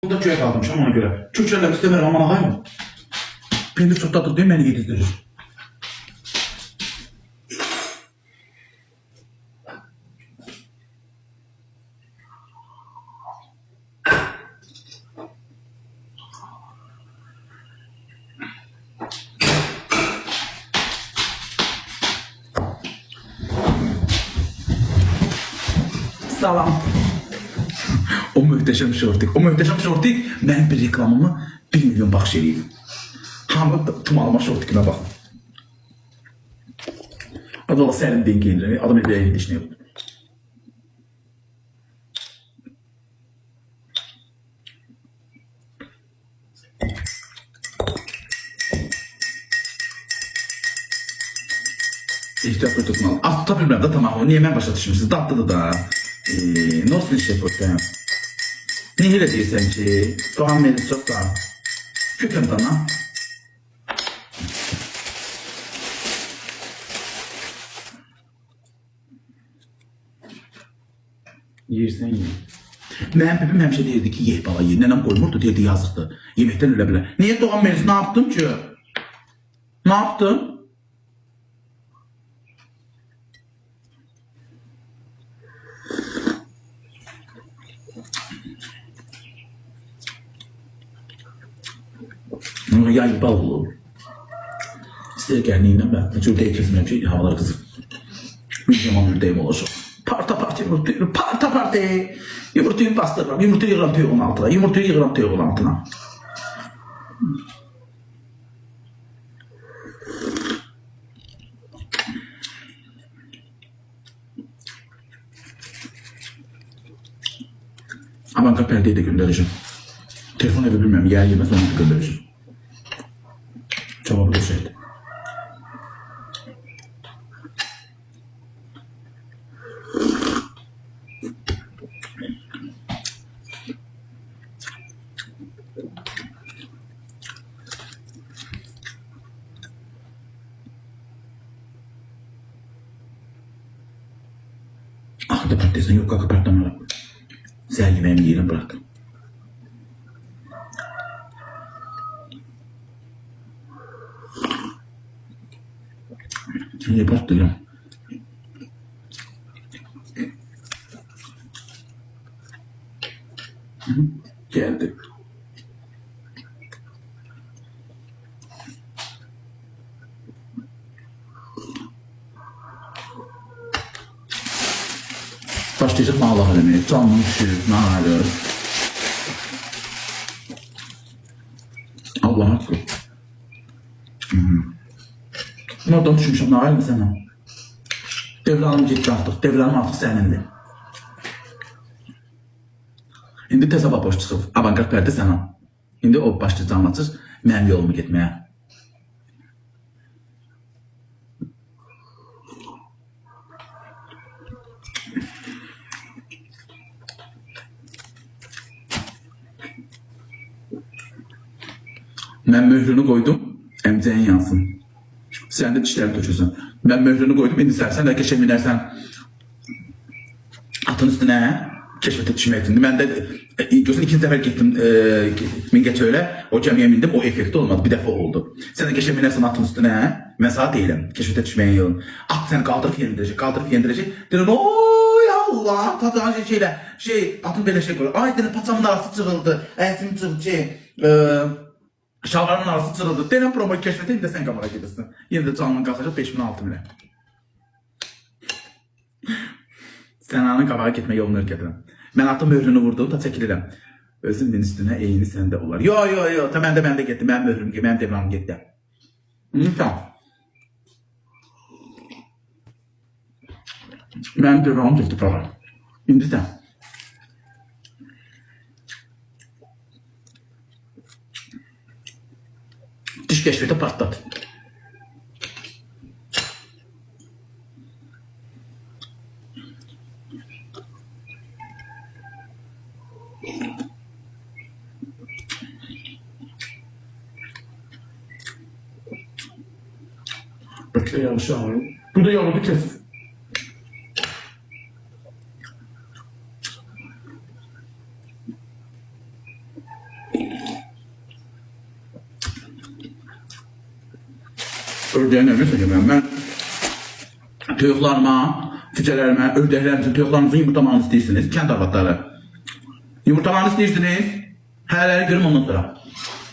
Bu da köye kalmışam ona göre. Köklerle istemerim ama hayır mı? Pendir çok tatlı değil mi? Beni yedizdirir. Salam. O muhteşem şortik. O muhteşem şortik benim bir reklamımı 1 milyon baxş eləyib. Hamı tumalıma şortikime bak. Adala sərin denk gelir. Adam bir evde işini yapıyor. İhtiyaç tutmalı. Az tutabilmem de tamam. Niye ben başa düşmüşsünüz? Tatlıdı da. Nasıl iş yapıyor? Niye öyle değilsen ki? Doğan Melis çok da. Kötüm bana. Yersen ye. Mənim bibim həmişə deyirdi ki, ye bala ye. Nənəm qoymurdu, deyirdi yazıqdır. Yeməkdən ölə bilər. Niye Doğan Melis ne yaptım ki? Ne yaptım? Yay bal olur. İster geldiğinden ben cürdeye kesilmem şey havalar kızım. Bir zaman ürdeyim olacak. Parti yumurtayım, parti. Yumurtayı bastırırım, yumurtayı yığıram tüyğün altına, yumurtayı yığıram tüyğün altına. Ama ben perdeyi de göndereceğim. Telefon evi bilmiyorum, yer yemez onu da göndereceğim. Cevabı da şeydi. Ah da patatesin yok kalkıp patlamalı. Sen yemeğimi yiyelim bıraktım. Niye patlıyor? Geldi. Başlayacak mı Allah alemine? Canım düşür, ne hali? Allah hakkı. Oradan düşmüşüm, ne hali sana? Devranım gitti artık, devranım artık senindi. İndi təzə boş çıxıb, avantgard pərdə sana. İndi o başlayacaq anlatır, mənim yolumu getməyə. Mən möhrünü qoydum, əmcəyin yansın. Sən də dişləri tökürsən. Mən möhrünü qoydum, indi sən də keşə minərsən atın üstünə, keşfete düşmək üçün. Mən də gözün ikinci dəfə getdim Mingəçöylə, o gəmiyə mindim, o effekti olmadı, bir dəfə oldu. Sən də keşə minərsən atın üstünə, mən sana deyiləm, keşfete düşməyin yolun. At səni qaldırıb yendirəcək. Deyirəm, oy Allah, tadan atın belə şey qoyur. Ay, deyirəm, paçamın arası çığıldı, əsim çığıldı, şalvarın arası çırıldı. Deyirəm, promo keşfete, indi sən kamera gedirsin. Yenə də canının qalxacaq 5.000-6 milyon. Sənanın qabağa getmə yolunu öyrədirəm. Mən atın möhrünü vurdum, da çəkilirəm. Özümün üstünə eyni səndə olar. Yo, məndə getdi, mənim möhrüm getdi, mənim devranım getdi. Tamam. Mənim devranım getdi, program. İndi sən. Diş keşfete patlat. Bekle yanlış anlıyorum. Bu da yaladı kesin. Ördeğe ne söyleyeyim ben? Toyuqlarıma, cücələrimə, ördəklərimizin, toyuqlarımızın yumurtlamanı istəyirsiniz. Kənd arvadları. Yumurtlamanı istəyirsiniz. Hələləri görüm ondan sonra.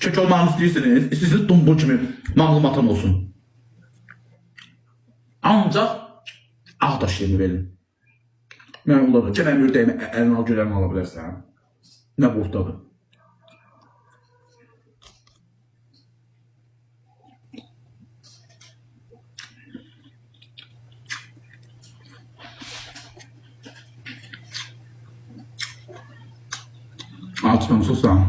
Kök olmanı istəyirsiniz. İstəyirsiniz dumbul kimi mamlumatan olsun. Ancaq ağdaş yerini verin. Mən onları, gələn ördəyimi əlini al görəmi ala bilərsən. Nə boğdadır. Altından susam.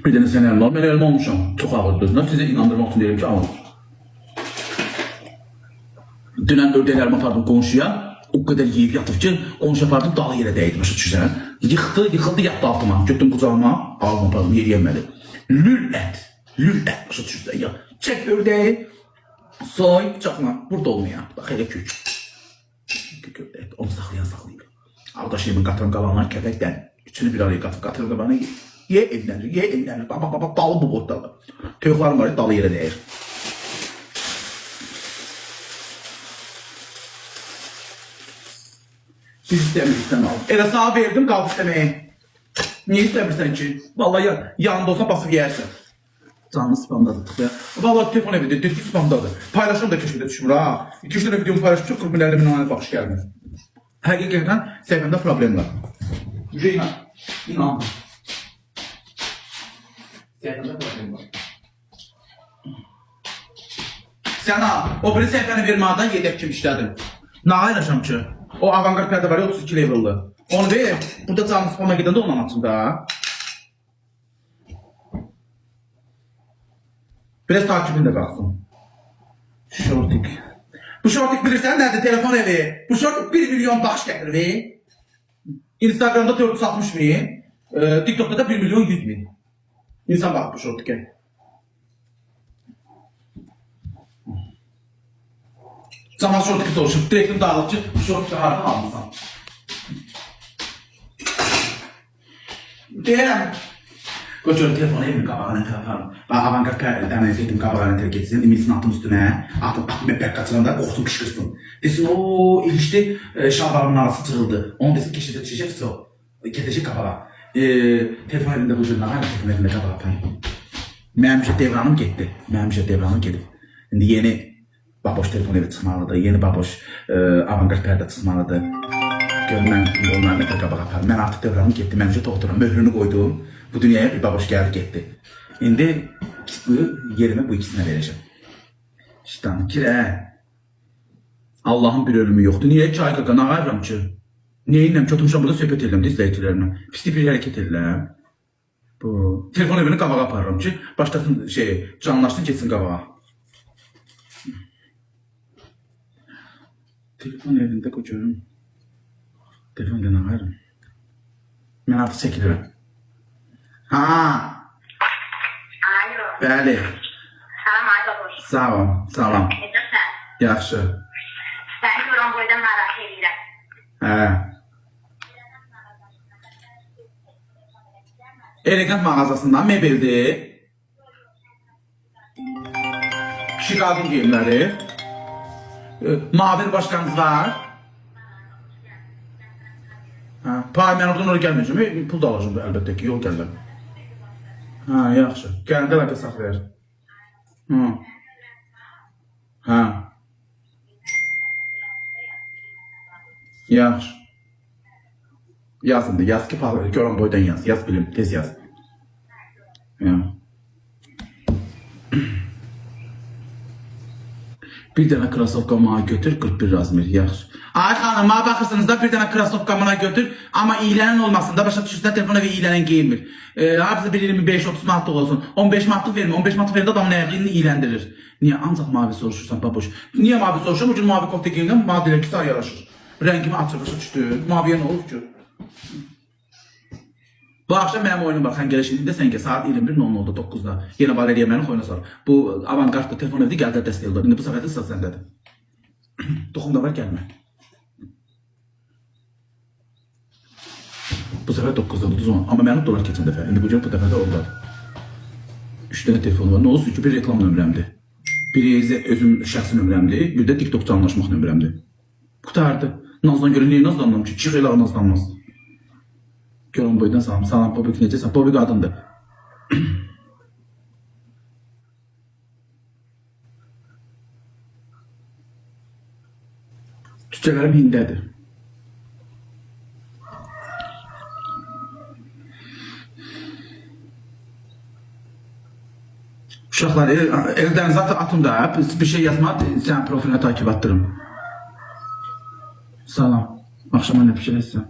Bir dənə sən əlim al, mən əlim almışam. Çox ağırdır. Sizə inandırmaq üçün deyirəm ki, alın. Dünən ördəklərimi apardım qonşuya. O kadar yiyip yatıp ki, qonşu apardım, dalı yerə dəydi, başa düşürsən. Yıxıldı, yatdı altıma. Götdüm qucağıma, aldım apardım, yeriyəmədi. Lül ət, başa düşürsən ya. Çək ördəyi, soy, bıçaqla, burada olmayan. Bax, elə kök. Kök ördək, onu saxlayıb. Ağdaş yemin qatıran qalanlar kəpəkdən. Üçünü bir araya qatır qabana, ye evlənir. Baba, dalı bu boydadır. Toyuqlarım var, dalı yerə dəyir. Siz istəmirsən al. Elə sana verdim, qalb istəməyə. Niyə istəmirsən ki? Vallahi yanında olsa basıb yeyərsən. Canlı spamdadır ya. Vallahi telefon evində, düzgün spamdadır. Paylaşım da keşfədə düşmür ha. 2-3 dənə videomu paylaşmışım, 40 min 50 min baxış gəlmir. Həqiqətən səhvəmdə problem var. Reyna, inan. Səhvəmdə problem var. Sənə, o biri səhvəni vermədən yedək kim işlədim. Nə ayıracam ki? O avantgard pərdə var ya 32 level'lı. Onu ver. Burada canlı spam'a gidəndə ondan açın da. Biraz takibində qalsın. Şortik. Bu şortik bilirsən nədir? Telefon evi. Bu şortik 1 milyon baxış gətirir. Instagram'da 460 bin. TikTok'da da 1 milyon 100 bin. İnsan bax bu şortikə. Zaman şortiki soruşup direktim dağılıp ki bu şortiki hardan almışsan. Deyirəm. Qoçur telefonu evimin qabağına tərəfəm. Bax avantgard pərdədən etdim qabağına tərəf getsin. İmilsin atım üstünə. Atım məhbək qaçıranda qoxsun qışqırsın. Desin o ilişdi şalvarımın arası çırıldı. Onu desin keşədə düşəcək o. Gedəcək qabağa. Telefon evində bu cür nə var telefon evində qabağa apayım. Mənim devranım gedib. İndi yeni baboş telefon evi çıxmalıdır, yeni baboş avantgard pərdə çıxmalıdır. Görün, mən onların nətər qabağa aparım. Mən artıq devranım getdi, mən oturam, möhrünü qoydum. Bu dünyaya bir baboş gəldi, getdi. İndi bu yerimi bu ikisinə verəcəm. İşte kirə. Allahın bir ölümü yoxdur. Niyə ki, ay qaqa, nə ayıram ki? Niyə inəm ki, oturmuşam burada söhbət edirəm, izləyicilərimə. Pislik bir hərəkət edirəm. Bu telefon evini qabağa aparıram ki, başlasın canlaşsın, geçsin qabağa. Telefon evində qocuğum. Telefon da nə ayırım? Mən artıq çəkilirəm. Ha! Alo. Bəli. Salam ay baboş. Salam. Necəsən? Yaxşı. Səni görən boyda merak edirəm. Hə. Elegant mağazasından mebeldir. Kişi qadın geyimləri. Mavir başkanınız var. Pay, mən oradan oraya gəlməyəcəm. Pul da alacağım əlbəttə ki, yol gəlirəm. Ha, yaxşı. Gələndə əlbəttə saxlayar. Ha. Yaxşı. Yaz indi. Yaz ki, görən boydan yaz. Yaz bilim, tez yaz. Bir dənə krasovkamı götür, 41 razmer, yaxşı. Ay xanım, bana baxırsınız da bir dənə krasovkamı götür, amma iyilənən olmasın da, başa düşürsən, telefona və iyilənən geyinmir. Hapsi bir 25-30 manatlıq olsun, 15 manatlıq vermir, 15 manatlıq verində adamın əyəqini iyiləndirir. Niyə ancaq mavi soruşursan, baboş? Niyə mavi soruşuram? Bugün mavi kofta geyimdən mavi deyilər ki, sarı yaraşır. Rəngimi açır, başa düşdü, maviyə nə olur ki? Bu akşam mənim oyunum var, sən gəlişində sən ki, saat 21:00'da 9'da. Yenə var eləyəmənin xoyuna sar. Bu avantgardda telefon evdə gəldər dəstək yolda. İndi bu səfərdə sıra səndədir. Toxum da var, gəlmə. Bu sefer 9'da 10. Ama mənim dolar keçən dəfə. İndi bu dəfə də oldu. 3 dənə telefon var. Nə olsun ki, bir reklam nömrəmdir. Biri özüm şəxsi nömrəmdir. Bir də TikTok canlaşmaq nömrəmdir. Qutardı. Nazdan görə niyə nazlanmam ki? Çıx elə nazlanmaz. Görün boydan salam. Salam Bobik, necəsən? Bobik adındır. Tüccarlarım hindədir. Uşaqlar, eldən zaten atım da, bir şey yazmadı, sən profiline takip attırım. Salam, axşama nə fikirləşsən?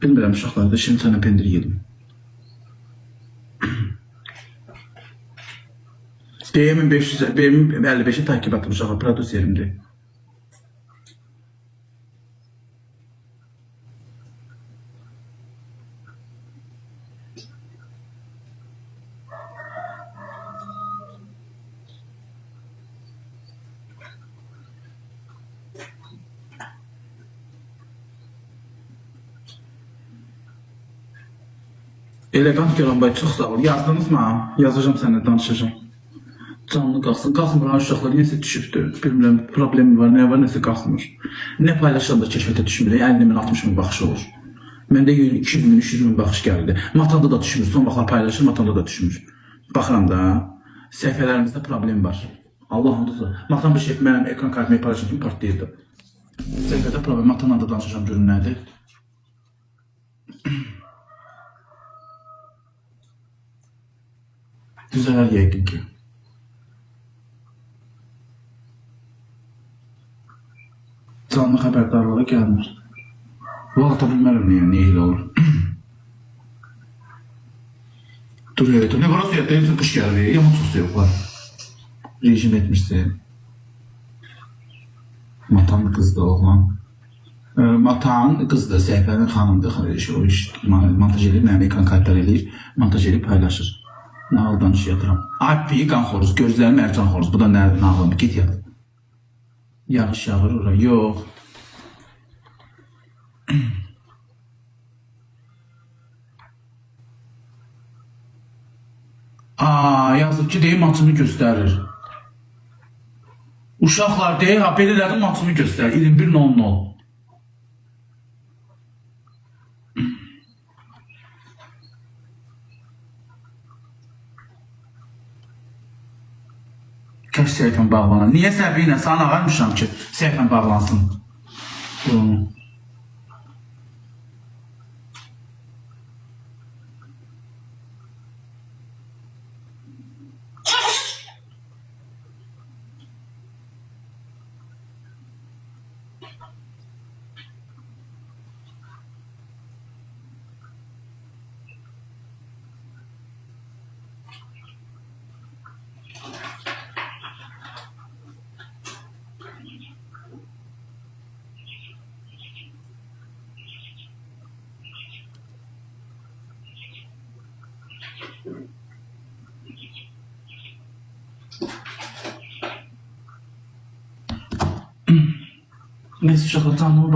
Bilmirəm uşaqlar da, şimdi sənə pendir yedim. BM 55'i takip attım uşaqlar, prodüserimdir. Elegant Göranbay, çox sağ ol. Yazdınız mı? Yazacağım sənlə, danışacağım. Canlı qalsın. Qalxmır, uşaqlar neyse düşübdür. Bilmirəm, problemi var, nə var, nəsə qalxmır. Nə paylaşan da keşfətə düşmür. 50 min, 60 min baxış olur. Məndə 200 min, 300 min baxış gəldi. Matanda da düşmür. Son vaxtlar paylaşır, Matanda da düşmür. Baxıram da, səhifələrimizdə problem var. Allah ondadır. Matan bir şey, mənim ekran kartımı paylaşan kimi partlayırdı. Səhifədə problem, Matanla da danışacağım, görün nədir. Düzələr yəqin ki. Canlı xəbərdarlığa gəlmir. Vallahi bilmərəm niyə elə olur. Dur evet, ne var o suyakta hepsi kış gəlir, yaman çox suyaq var. Rejim etmişsin. Matan qızdı oğlan. Matan qızdı, səhifənin xanımdır. O iş montaj edir, mənim ekran kartlar edir, montaj edib paylaşır. Nağıl danış yatıram. Alpi, qan xoruz, gözlərim ərcan xoruz. Bu da nə nağılım, git yat. Yağış yağır ora, yox. Yazıb ki, deyim maçımı göstərir. Uşaqlar deyir, belə elədim maçımı göstərir. 21:00. Kaç səhifəm bağlanan? Niyə səbiylə sana ağarmışam ki, səhifəm bağlansın? Neyse uşaqlar, canlıma